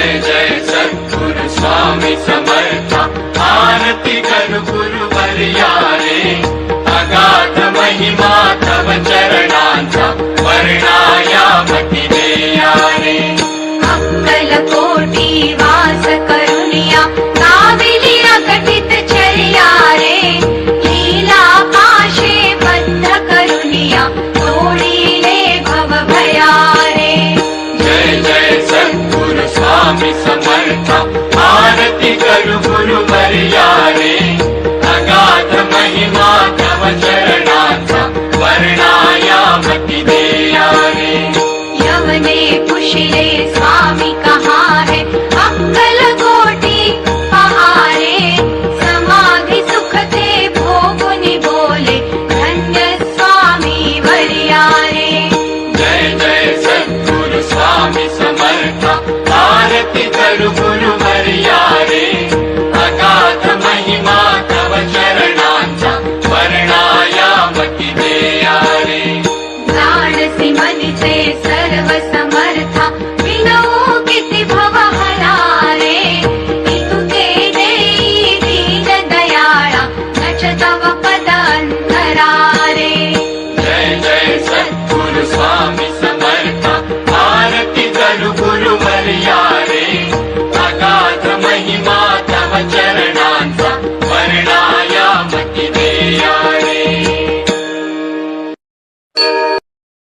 जय जय सद्गुरु स्वामी समर्था, आरती करू गुरुवर्या रे, अगाध महिमा तव चरणांचा वर्णायामती देया रे. अक्कलकोटी वास करुनिया, काविली अघटित चर्या रे, लीला पाशे बद्ध करुनिया, तोडिले भव भया रे. जय जय सद्गुरु स्वामी समर्था, आरती करू गुरुवर्या रे, अगाध महिमा तव चरणांचा वर्णायामती देया रे. यवने पुशिले स्वामी कहाँ है, अक्कलकोटी पहारे, समाधि सुख ते भोगुनि बोले, धन्य स्वामी वर्या रे. जय जय सद्गुरु स्वामी समर्था, आरती करू गुरुवर्या रे,